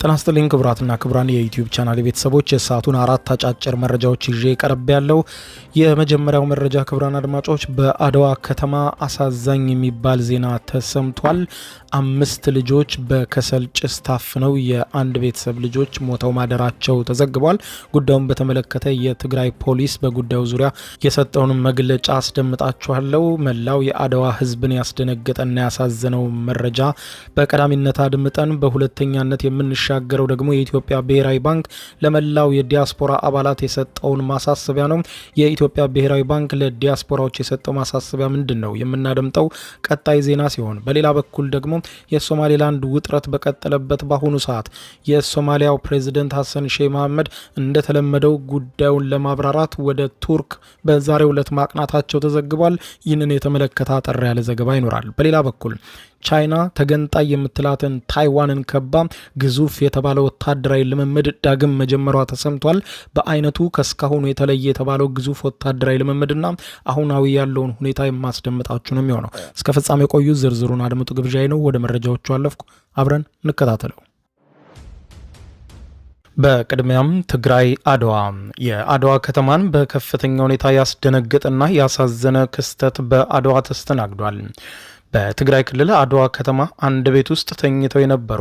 ተናስተልኝ ክብራትና ክብራን የዩቲዩብ ቻናል ቤተሰቦች የሰዓቱን አራት አጫጭር መረጃዎች ይዤ ቀርብ ያለው። የመጀመሪያው መረጃ ክብራን አድማጮች በአድዋ ከተማ አሳዛኝ የሚባል ዜና ተሰምቷል። 5 ልጆች በከሰል ጭስ ታፍነው የአንድ ቤተሰብ ልጆች ሞተው ማደራቸው ተዘግቧል። ጉዳዩን በተመለከተ የትግራይ ፖሊስ በጉዳዩ ዙሪያ የሰጠውን መግለጫ አስደምጣችኋለሁ። መላው የአድዋ ሕዝብን ያስደነገጠና ያሳዘነው መረጃ በቀዳሚነት አድምጠን በሁለተኛነት የምንሻገረው ደግሞ የኢትዮጵያ ብሔራዊ ባንክ ለመላው የዲያስፖራ አባላት የሰጠውን ማሳሰቢያ ነው። የኢትዮጵያ ብሔራዊ ባንክ ለዲያስፖራዎች የሰጠው ማሳሰቢያ ምንድነው? የምናደምጠው ቀጣይ ዜና ሲሆን፣ በሌላ በኩል ደግሞ የሶማሌላንድ ውጥረት በቀጠለበት በአሁኑ ሰዓት የሶማሊያው ፕሬዝዳንት ሐሰን ሼህ መሐመድ እንደተለመደው ጉዳዩን ለማብራራት ወደ ቱርክ በዛሬው ዕለት ማቅናታቸው ተዘግቧል። ይህንን የተመለከተ አጠር ያለ ዘገባ ይኖራል። በሌላ በኩል ቻይና ተገንጣይ የምትላትን ታይዋንን ከባ ግዙፍ የተባለ ወታደራዊ ልምምድ ዳግም መጀመሯ ተሰምቷል። በአይነቱ ከስካሁኑ የተለየ የተባለው ግዙፍ ወታደራዊ ልምምድና አሁናዊ ያለውን ሁኔታ የማስደምጣችሁ ነው የሚሆነው። እስከ ፍጻሜ ቆዩ። ዝርዝሩን አድምጡ ግብዣዬ ነው። ወደ መረጃዎቹ አለፍኩ። አብረን እንከታተለው። በቅድሚያም ትግራይ አድዋ። የአድዋ ከተማን በከፍተኛ ሁኔታ ያስደነገጠና ያሳዘነ ክስተት በአድዋ ተስተናግዷል። በትግራይ ክልል አድዋ ከተማ አንድ ቤት ውስጥ ተኝተው የነበሩ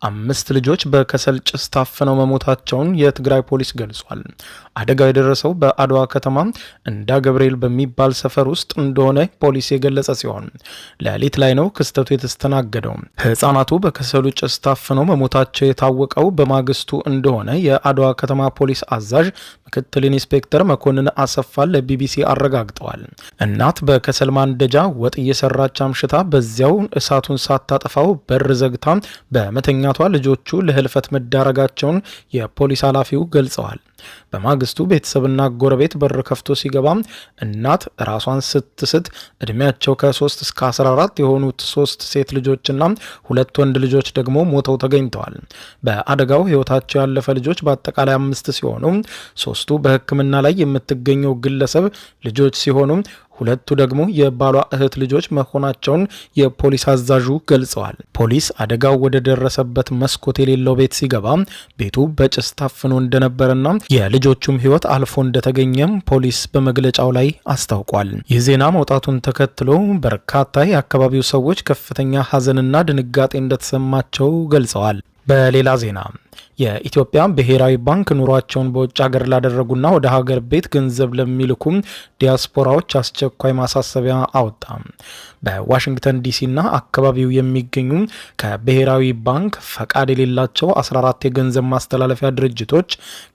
5 ልጆች በከሰል ጭስ ታፍነው መሞታቸውን የትግራይ ፖሊስ ገልጿል። አደጋው የደረሰው በአድዋ ከተማ እንዳ ገብርኤል በሚባል ሰፈር ውስጥ እንደሆነ ፖሊስ የገለጸ ሲሆን ሌሊት ላይ ነው ክስተቱ የተስተናገደው። ሕፃናቱ በከሰሉ ጭስ ታፍነው መሞታቸው የታወቀው በማግስቱ እንደሆነ የአድዋ ከተማ ፖሊስ አዛዥ ምክትል ኢንስፔክተር መኮንን አሰፋል ለቢቢሲ አረጋግጠዋል። እናት በከሰል ማንደጃ ወጥ እየሰራች አምሽታ በዚያው እሳቱን ሳታጠፋው በር ዘግታ በመተኛቷ ልጆቹ ለህልፈት መዳረጋቸውን የፖሊስ ኃላፊው ገልጸዋል። በማግስቱ ቤተሰብና ጎረቤት በር ከፍቶ ሲገባ እናት ራሷን ስትስት እድሜያቸው ከ3 እስከ 14 የሆኑት 3 ሴት ልጆችና 2 ወንድ ልጆች ደግሞ ሞተው ተገኝተዋል። በአደጋው ህይወታቸው ያለፈ ልጆች በአጠቃላይ 5 ሲሆኑ 3ቱ በሕክምና ላይ የምትገኘው ግለሰብ ልጆች ሲሆኑ 2ቱ ደግሞ የባሏ እህት ልጆች መሆናቸውን የፖሊስ አዛዡ ገልጸዋል። ፖሊስ አደጋው ወደ ደረሰበት መስኮት የሌለው ቤት ሲገባ ቤቱ በጭስ ታፍኖ እንደነበረና የልጆቹም ህይወት አልፎ እንደተገኘም ፖሊስ በመግለጫው ላይ አስታውቋል። ይህ ዜና መውጣቱን ተከትሎ በርካታ የአካባቢው ሰዎች ከፍተኛ ሀዘንና ድንጋጤ እንደተሰማቸው ገልጸዋል። በሌላ ዜና የኢትዮጵያ ብሔራዊ ባንክ ኑሯቸውን በውጭ ሀገር ላደረጉና ወደ ሀገር ቤት ገንዘብ ለሚልኩም ዲያስፖራዎች አስቸኳይ ማሳሰቢያ አወጣ። በዋሽንግተን ዲሲና አካባቢው የሚገኙ ከብሔራዊ ባንክ ፈቃድ የሌላቸው 14 የገንዘብ ማስተላለፊያ ድርጅቶች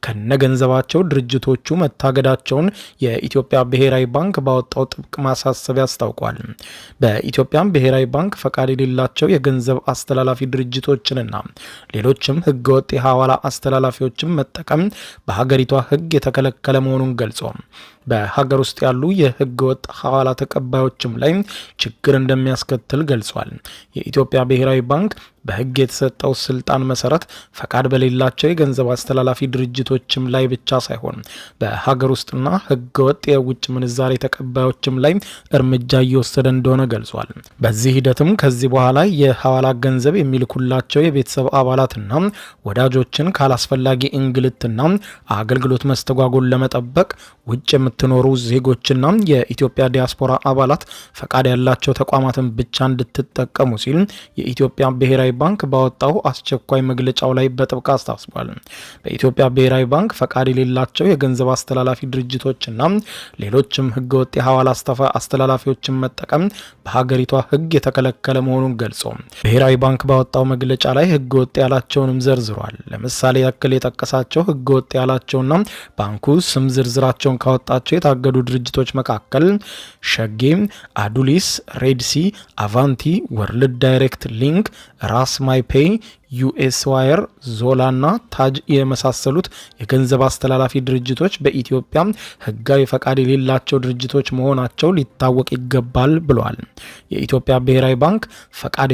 ከነገንዘባቸው ድርጅቶቹ መታገዳቸውን የኢትዮጵያ ብሔራዊ ባንክ ባወጣው ጥብቅ ማሳሰቢያ አስታውቋል። በኢትዮጵያ ብሔራዊ ባንክ ፈቃድ የሌላቸው የገንዘብ አስተላላፊ ድርጅቶችንና ሌሎችም ህገወጥ የሐዋላ አስተላላፊዎችን መጠቀም በሀገሪቷ ህግ የተከለከለ መሆኑን ገልጾ በሀገር ውስጥ ያሉ የህገ ወጥ ሐዋላ ተቀባዮችም ላይ ችግር እንደሚያስከትል ገልጿል። የኢትዮጵያ ብሔራዊ ባንክ በህግ የተሰጠው ስልጣን መሰረት ፈቃድ በሌላቸው የገንዘብ አስተላላፊ ድርጅቶችም ላይ ብቻ ሳይሆን በሀገር ውስጥና ህገ ወጥ የውጭ ምንዛሬ ተቀባዮችም ላይ እርምጃ እየወሰደ እንደሆነ ገልጿል። በዚህ ሂደትም ከዚህ በኋላ የሐዋላ ገንዘብ የሚልኩላቸው የቤተሰብ አባላትና ወዳጆችን ካላስፈላጊ እንግልትና አገልግሎት መስተጓጎል ለመጠበቅ ውጭ የምትኖሩ ዜጎችና የኢትዮጵያ ዲያስፖራ አባላት ፈቃድ ያላቸው ተቋማትን ብቻ እንድትጠቀሙ ሲል የኢትዮጵያ ብሔራዊ ባንክ ባወጣው አስቸኳይ መግለጫው ላይ በጥብቅ አስታውቋል። በኢትዮጵያ ብሔራዊ ባንክ ፈቃድ የሌላቸው የገንዘብ አስተላላፊ ድርጅቶችና ሌሎችም ህገወጥ የሐዋላ አስተላላፊዎችን መጠቀም በሀገሪቷ ህግ የተከለከለ መሆኑን ገልጾ ብሔራዊ ባንክ ባወጣው መግለጫ ላይ ህገወጥ ያላቸውንም ዘርዝሯል። ለምሳሌ ያክል የጠቀሳቸው ህገወጥ ያላቸውና ባንኩ ስም ዝርዝራቸውን ካወጣቸው የታገዱ ድርጅቶች መካከል ሸጌ፣ አዱሊስ፣ ሬድሲ፣ አቫንቲ፣ ወርልድ ዳይሬክት፣ ሊንክ፣ ራስ ማይፔይ፣ ዩኤስ ዋየር፣ ዞላና ታጅ የመሳሰሉት የገንዘብ አስተላላፊ ድርጅቶች በኢትዮጵያ ህጋዊ ፈቃድ የሌላቸው ድርጅቶች መሆናቸው ሊታወቅ ይገባል ብለዋል። የኢትዮጵያ ብሔራዊ ባንክ ፈቃድ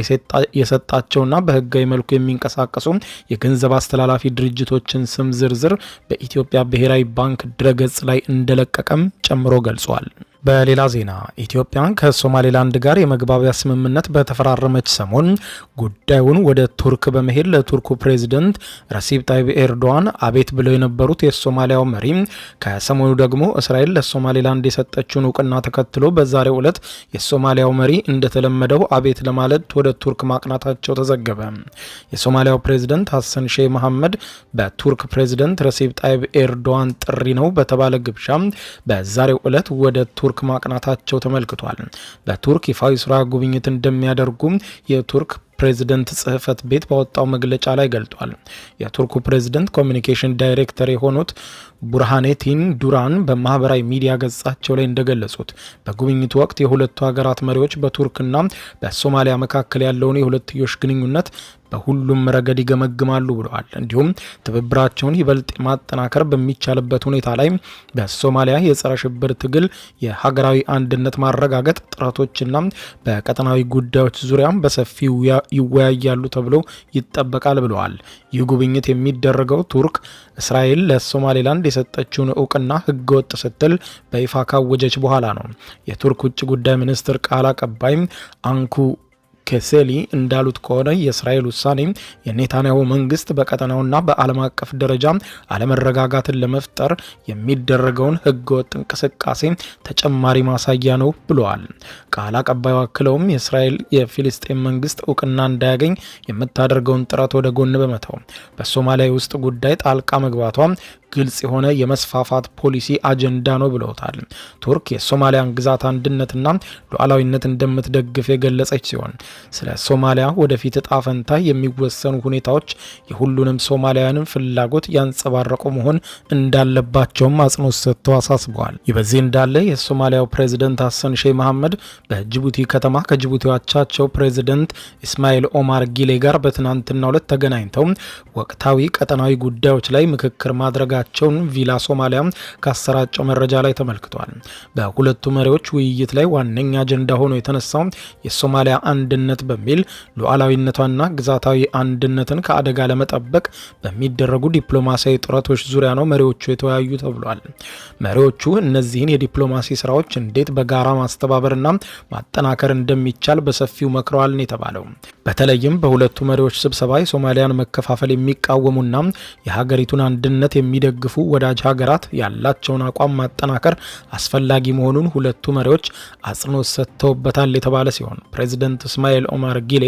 የሰጣቸውና በህጋዊ መልኩ የሚንቀሳቀሱ የገንዘብ አስተላላፊ ድርጅቶችን ስም ዝርዝር በኢትዮጵያ ብሔራዊ ባንክ ድረገጽ ላይ እንደለቀቀም ጨምሮ ገልጿል። በሌላ ዜና ኢትዮጵያ ከሶማሌላንድ ጋር የመግባቢያ ስምምነት በተፈራረመች ሰሞን ጉዳዩን ወደ ቱርክ በመሄድ ለቱርኩ ፕሬዝደንት ረሲብ ጣይብ ኤርዶዋን አቤት ብለው የነበሩት የሶማሊያው መሪ ከሰሞኑ ደግሞ እስራኤል ለሶማሌላንድ የሰጠችውን እውቅና ተከትሎ በዛሬው ዕለት የሶማሊያው መሪ እንደተለመደው አቤት ለማለት ወደ ቱርክ ማቅናታቸው ተዘገበ። የሶማሊያው ፕሬዝደንት ሐሰን ሼህ መሐመድ በቱርክ ፕሬዝደንት ረሲብ ጣይብ ኤርዶዋን ጥሪ ነው በተባለ ግብዣ በዛሬው ዕለት ወደ ቱርክ ማቅናታቸው ተመልክቷል። በቱርክ ይፋዊ ስራ ጉብኝት እንደሚያደርጉም የቱርክ ፕሬዝደንት ጽህፈት ቤት ባወጣው መግለጫ ላይ ገልጧል። የቱርኩ ፕሬዝደንት ኮሚኒኬሽን ዳይሬክተር የሆኑት ቡርሃኔቲን ዱራን በማህበራዊ ሚዲያ ገጻቸው ላይ እንደገለጹት በጉብኝቱ ወቅት የሁለቱ ሀገራት መሪዎች በቱርክና በሶማሊያ መካከል ያለውን የሁለትዮሽ ግንኙነት በሁሉም ረገድ ይገመግማሉ ብለዋል። እንዲሁም ትብብራቸውን ይበልጥ ማጠናከር በሚቻልበት ሁኔታ ላይ በሶማሊያ የጸረ ሽብር ትግል፣ የሀገራዊ አንድነት ማረጋገጥ ጥረቶችና በቀጠናዊ ጉዳዮች ዙሪያም በሰፊው ይወያያሉ ተብሎ ይጠበቃል ብለዋል። ይህ ጉብኝት የሚደረገው ቱርክ እስራኤል ለሶማሌላንድ የሰጠችውን እውቅና ህገወጥ ስትል በይፋ ካወጀች በኋላ ነው። የቱርክ ውጭ ጉዳይ ሚኒስትር ቃል አቀባይ አንኩ ኬሴሊ እንዳሉት ከሆነ የእስራኤል ውሳኔ የኔታንያሁ መንግስት በቀጠናውና በዓለም አቀፍ ደረጃ አለመረጋጋትን ለመፍጠር የሚደረገውን ህገወጥ እንቅስቃሴ ተጨማሪ ማሳያ ነው ብለዋል። ቃል አቀባዩ አክለውም የእስራኤል የፊልስጤን መንግስት እውቅና እንዳያገኝ የምታደርገውን ጥረት ወደ ጎን በመተው በሶማሊያ ውስጥ ጉዳይ ጣልቃ መግባቷ ግልጽ የሆነ የመስፋፋት ፖሊሲ አጀንዳ ነው ብለውታል። ቱርክ የሶማሊያን ግዛት አንድነትና ሉዓላዊነት እንደምትደግፍ የገለጸች ሲሆን ስለ ሶማሊያ ወደፊት እጣ ፈንታ የሚወሰኑ ሁኔታዎች የሁሉንም ሶማሊያውያንን ፍላጎት ያንጸባረቁ መሆን እንዳለባቸውም አጽንኦት ሰጥተው አሳስበዋል። ይህ በዚህ እንዳለ የሶማሊያው ፕሬዝደንት ሐሰን ሼህ መሐመድ በጅቡቲ ከተማ ከጅቡቲ አቻቸው ፕሬዝደንት ኢስማኤል ኦማር ጊሌ ጋር በትናንትናው ዕለት ተገናኝተው ወቅታዊ ቀጠናዊ ጉዳዮች ላይ ምክክር ማድረጋቸውን ቪላ ሶማሊያ ካሰራጨው መረጃ ላይ ተመልክቷል። በሁለቱ መሪዎች ውይይት ላይ ዋነኛ አጀንዳ ሆኖ የተነሳው የሶማሊያ አንድነት በሚል ሉዓላዊነቷና ግዛታዊ አንድነትን ከአደጋ ለመጠበቅ በሚደረጉ ዲፕሎማሲያዊ ጥረቶች ዙሪያ ነው መሪዎቹ የተወያዩ ተብሏል። መሪዎቹ እነዚህን የዲፕሎማሲ ስራዎች እንዴት በጋራ ማስተባበርና ማጠናከር እንደሚቻል በሰፊው መክረዋል ነው የተባለው። በተለይም በሁለቱ መሪዎች ስብሰባ የሶማሊያን መከፋፈል የሚቃወሙና የሀገሪቱን አንድነት የሚደግፉ ወዳጅ ሀገራት ያላቸውን አቋም ማጠናከር አስፈላጊ መሆኑን ሁለቱ መሪዎች አጽንኦት ሰጥተውበታል የተባለ ሲሆን ፕሬዝደንት እስማኤል ኦማር ጊሌ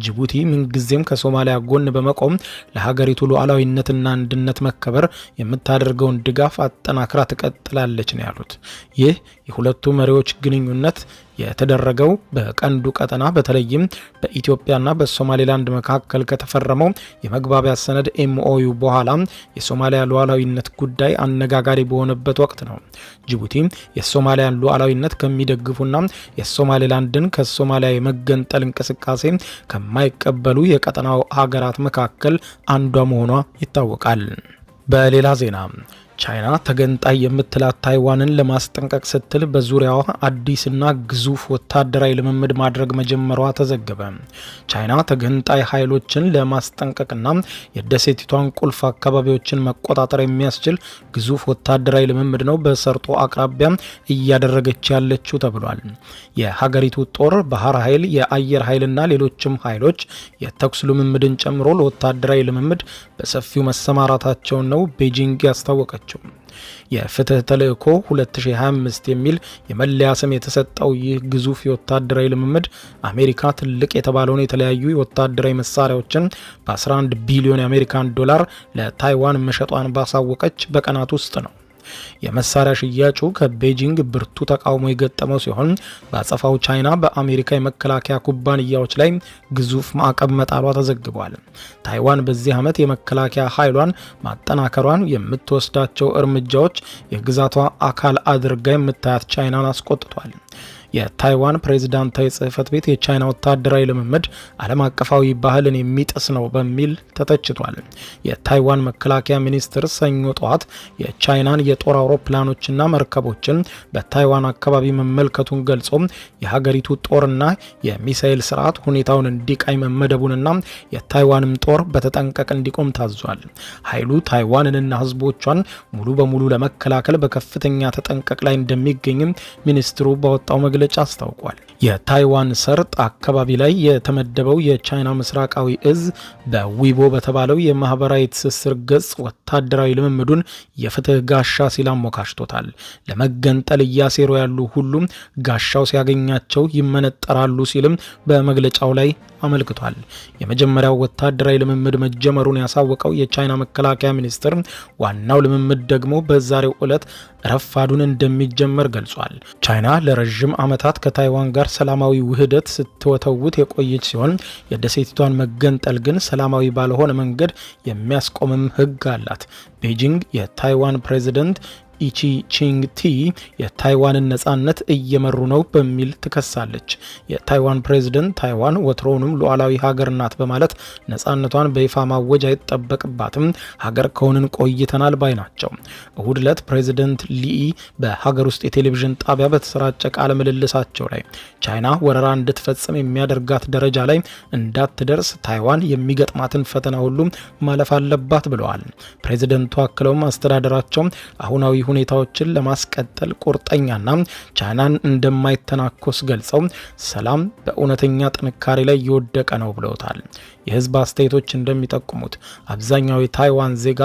ጅቡቲ ምንጊዜም ከሶማሊያ ጎን በመቆም ለሀገሪቱ ሉዓላዊነትና አንድነት መከበር የምታደርገውን ድጋፍ አጠናክራ ትቀጥላለች ነው ያሉት። ይህ የሁለቱ መሪዎች ግንኙነት የተደረገው በቀንዱ ቀጠና በተለይም በኢትዮጵያና በሶማሌላንድ መካከል ከተፈረመው የመግባቢያ ሰነድ ኤምኦዩ በኋላ የሶማሊያ ሉዓላዊነት ጉዳይ አነጋጋሪ በሆነበት ወቅት ነው። ጅቡቲ የሶማሊያን ሉዓላዊነት ከሚደግፉና የሶማሌላንድን ከሶማሊያ የመገንጠል እንቅስቃሴ ከማይቀበሉ የቀጠናው ሀገራት መካከል አንዷ መሆኗ ይታወቃል። በሌላ ዜና ቻይና ተገንጣይ የምትላት ታይዋንን ለማስጠንቀቅ ስትል በዙሪያዋ አዲስና ግዙፍ ወታደራዊ ልምምድ ማድረግ መጀመሯ ተዘገበ። ቻይና ተገንጣይ ኃይሎችን ለማስጠንቀቅና የደሴቲቷን ቁልፍ አካባቢዎችን መቆጣጠር የሚያስችል ግዙፍ ወታደራዊ ልምምድ ነው በሰርጦ አቅራቢያ እያደረገች ያለችው ተብሏል። የሀገሪቱ ጦር፣ ባህር ኃይል፣ የአየር ኃይልና ሌሎችም ኃይሎች የተኩስ ልምምድን ጨምሮ ለወታደራዊ ልምምድ በሰፊው መሰማራታቸውን ነው ቤጂንግ ያስታወቀች። የፍትህ ተልእኮ 2025 የሚል የመለያ ስም የተሰጠው ይህ ግዙፍ የወታደራዊ ልምምድ አሜሪካ ትልቅ የተባለውን የተለያዩ የወታደራዊ መሳሪያዎችን በ11 ቢሊዮን የአሜሪካን ዶላር ለታይዋን መሸጧን ባሳወቀች በቀናት ውስጥ ነው። የመሳሪያ ሽያጩ ከቤጂንግ ብርቱ ተቃውሞ የገጠመው ሲሆን በአጸፋው ቻይና በአሜሪካ የመከላከያ ኩባንያዎች ላይ ግዙፍ ማዕቀብ መጣሏ ተዘግቧል። ታይዋን በዚህ ዓመት የመከላከያ ኃይሏን ማጠናከሯን የምትወስዳቸው እርምጃዎች የግዛቷ አካል አድርጋ የምታያት ቻይናን አስቆጥቷል። የታይዋን ፕሬዝዳንታዊ ጽህፈት ቤት የቻይና ወታደራዊ ልምምድ ዓለም አቀፋዊ ባህልን የሚጥስ ነው በሚል ተተችቷል። የታይዋን መከላከያ ሚኒስትር ሰኞ ጠዋት የቻይናን የጦር አውሮፕላኖችና መርከቦችን በታይዋን አካባቢ መመልከቱን ገልጾ የሀገሪቱ ጦርና የሚሳኤል ስርዓት ሁኔታውን እንዲቃኝ መመደቡንና የታይዋንም ጦር በተጠንቀቅ እንዲቆም ታዟል። ኃይሉ ታይዋንንና ህዝቦቿን ሙሉ በሙሉ ለመከላከል በከፍተኛ ተጠንቀቅ ላይ እንደሚገኝም ሚኒስትሩ ባወጣው መግለጫ አስታውቋል። የታይዋን ሰርጥ አካባቢ ላይ የተመደበው የቻይና ምስራቃዊ እዝ በዊቦ በተባለው የማህበራዊ ትስስር ገጽ ወታደራዊ ልምምዱን የፍትህ ጋሻ ሲል አሞካሽቶታል። ለመገንጠል እያሴሩ ያሉ ሁሉም ጋሻው ሲያገኛቸው ይመነጠራሉ ሲልም በመግለጫው ላይ አመልክቷል። የመጀመሪያው ወታደራዊ ልምምድ መጀመሩን ያሳወቀው የቻይና መከላከያ ሚኒስትር ዋናው ልምምድ ደግሞ በዛሬው ዕለት ረፋዱን እንደሚጀመር ገልጿል። ቻይና ለረጅም ዓመታት ከታይዋን ጋር ሰላማዊ ውህደት ስትወተውት የቆየች ሲሆን የደሴቲቷን መገንጠል ግን ሰላማዊ ባልሆነ መንገድ የሚያስቆምም ሕግ አላት። ቤጂንግ የታይዋን ፕሬዝዳንት ኢቺ ቺንግ ቲ የታይዋንን ነጻነት እየመሩ ነው በሚል ትከሳለች። የታይዋን ፕሬዝዳንት ታይዋን ወትሮውንም ሉዓላዊ ሀገር ናት በማለት ነጻነቷን በይፋ ማወጅ አይጠበቅባትም፣ ሀገር ከሆንን ቆይተናል ባይ ናቸው። እሁድ ዕለት ፕሬዝዳንት ሊኢ በሀገር ውስጥ የቴሌቪዥን ጣቢያ በተሰራጨ ቃለ ምልልሳቸው ላይ ቻይና ወረራ እንድትፈጽም የሚያደርጋት ደረጃ ላይ እንዳትደርስ ታይዋን የሚገጥማትን ፈተና ሁሉ ማለፍ አለባት ብለዋል። ፕሬዝዳንቱ አክለውም አስተዳደራቸው አሁናዊ ሁኔታዎችን ለማስቀጠል ቁርጠኛና ቻይናን እንደማይተናኮስ ገልጸው ሰላም በእውነተኛ ጥንካሬ ላይ እየወደቀ ነው ብለውታል። የህዝብ አስተያየቶች እንደሚጠቁሙት አብዛኛው የታይዋን ዜጋ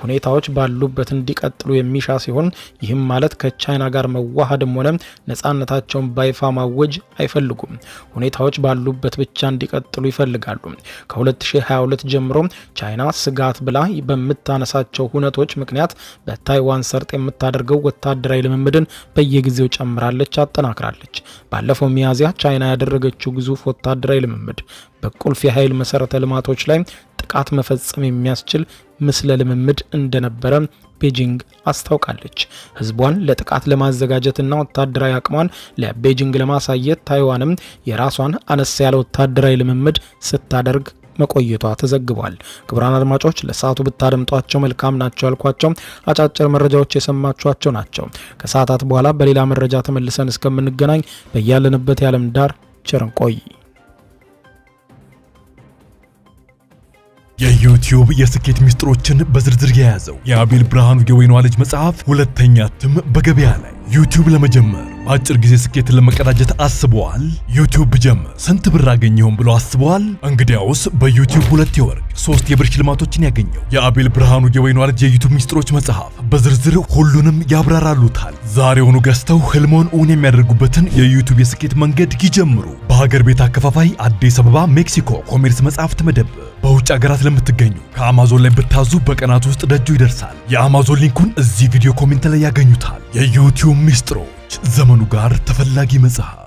ሁኔታዎች ባሉበት እንዲቀጥሉ የሚሻ ሲሆን ይህም ማለት ከቻይና ጋር መዋሃድም ሆነ ነጻነታቸውን በይፋ ማወጅ አይፈልጉም። ሁኔታዎች ባሉበት ብቻ እንዲቀጥሉ ይፈልጋሉ። ከ2022 ጀምሮ ቻይና ስጋት ብላ በምታነሳቸው ሁነቶች ምክንያት በታይዋን ሰርጥ የምታደርገው ወታደራዊ ልምምድን በየጊዜው ጨምራለች፣ አጠናክራለች። ባለፈው ሚያዝያ ቻይና ያደረገችው ግዙፍ ወታደራዊ ልምምድ በቁልፍ የኃይል መሰረተ ልማቶች ላይ ጥቃት መፈጸም የሚያስችል ምስለ ልምምድ እንደነበረ ቤጂንግ አስታውቃለች። ህዝቧን ለጥቃት ለማዘጋጀትና ወታደራዊ አቅሟን ለቤጂንግ ለማሳየት ታይዋንም የራሷን አነስ ያለ ወታደራዊ ልምምድ ስታደርግ መቆየቷ ተዘግቧል። ክቡራን አድማጮች ለሰዓቱ ብታደምጧቸው መልካም ናቸው ያልኳቸው አጫጭር መረጃዎች የሰማችኋቸው ናቸው። ከሰዓታት በኋላ በሌላ መረጃ ተመልሰን እስከምንገናኝ በያለንበት የዓለም ዳር ቸር እንቆይ። የዩቲዩብ የስኬት ሚስጥሮችን በዝርዝር የያዘው የአቤል ብርሃኑ የወይኗ ልጅ መጽሐፍ ሁለተኛ እትም በገበያ ላይ። ዩቲዩብ ለመጀመር በአጭር ጊዜ ስኬትን ለመቀዳጀት አስበዋል? ዩቲዩብ ብጀምር ስንት ብር አገኘሁም ብሎ አስበዋል? እንግዲያውስ በዩቲዩብ 2 የወርቅ 3 የብር ሽልማቶችን ያገኘው የአቤል ብርሃኑ የወይኗ ልጅ የዩቲዩብ ሚስጥሮች መጽሐፍ በዝርዝር ሁሉንም ያብራራሉታል። ዛሬውኑ ገዝተው ህልሞን እውን የሚያደርጉበትን የዩቲዩብ የስኬት መንገድ ይጀምሩ። በሀገር ቤት አከፋፋይ አዲስ አበባ ሜክሲኮ ኮሜርስ መጽሐፍት መደብር። በውጭ ሀገራት ለምትገኙ ከአማዞን ላይ ብታዙ በቀናት ውስጥ ደጁ ይደርሳል። የአማዞን ሊንኩን እዚህ ቪዲዮ ኮሜንት ላይ ያገኙታል። የዩቲዩብ ሚስጥሮች ዘመኑ ጋር ተፈላጊ መጽሐፍ